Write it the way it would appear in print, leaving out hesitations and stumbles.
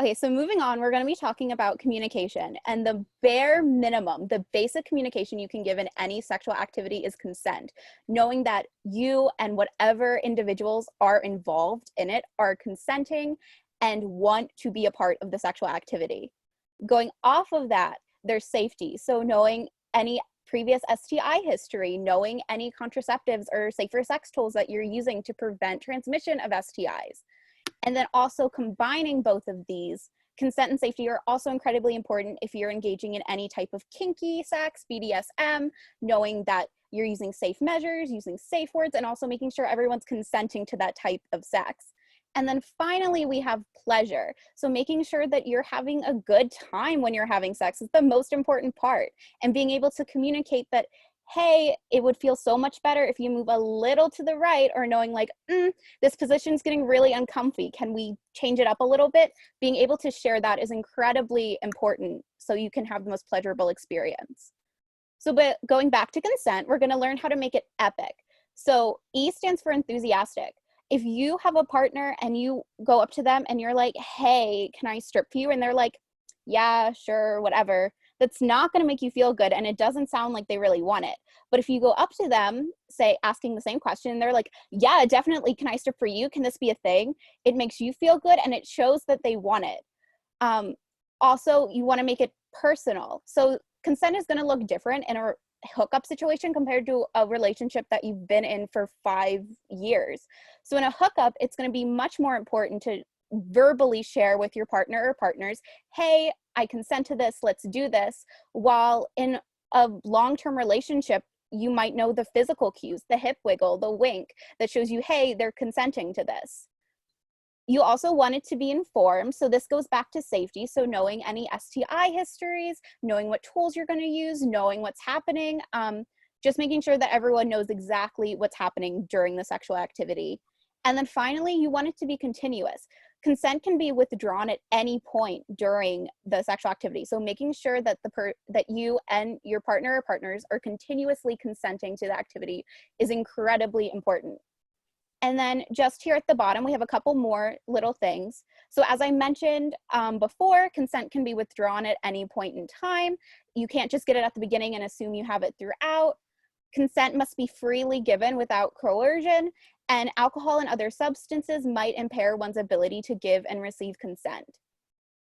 Okay, so moving on, we're going to be talking about communication, and the bare minimum, the basic communication you can give in any sexual activity is consent, knowing that you and whatever individuals are involved in it are consenting and want to be a part of the sexual activity. Going off of that, there's safety. So knowing any previous STI history, knowing any contraceptives or safer sex tools that you're using to prevent transmission of STIs. And then also combining both of these, consent and safety are also incredibly important if you're engaging in any type of kinky sex, BDSM, knowing that you're using safe measures, using safe words, and also making sure everyone's consenting to that type of sex. And then finally, we have pleasure. So making sure that you're having a good time when you're having sex is the most important part. And being able to communicate that, hey, it would feel so much better if you move a little to the right, or knowing like, this position's getting really uncomfy. Can we change it up a little bit? Being able to share that is incredibly important so you can have the most pleasurable experience. So, but going back to consent, we're going to learn how to make it epic. So E stands for enthusiastic. If you have a partner and you go up to them and you're like, hey, can I strip for you? And they're like, yeah, sure, whatever. That's not going to make you feel good, and it doesn't sound like they really want it. But if you go up to them, say, asking the same question, and they're like, yeah, definitely, can I strip for you? Can this be a thing? It makes you feel good, and it shows that they want it. Also, you want to make it personal. So consent is going to look different in a hookup situation compared to a relationship that you've been in for 5 years. So in a hookup, it's going to be much more important to verbally share with your partner or partners, hey, I consent to this, let's do this. While in a long-term relationship, you might know the physical cues, the hip wiggle, the wink that shows you, hey, they're consenting to this. You also want it to be informed. So this goes back to safety. So knowing any STI histories, knowing what tools you're going to use, knowing what's happening, just making sure that everyone knows exactly what's happening during the sexual activity. And then finally, you want it to be continuous. Consent can be withdrawn at any point during the sexual activity. So making sure that that you and your partner or partners are continuously consenting to the activity is incredibly important. And then just here at the bottom, we have a couple more little things. So as I mentioned before, consent can be withdrawn at any point in time. You can't just get it at the beginning and assume you have it throughout. Consent must be freely given without coercion, and alcohol and other substances might impair one's ability to give and receive consent.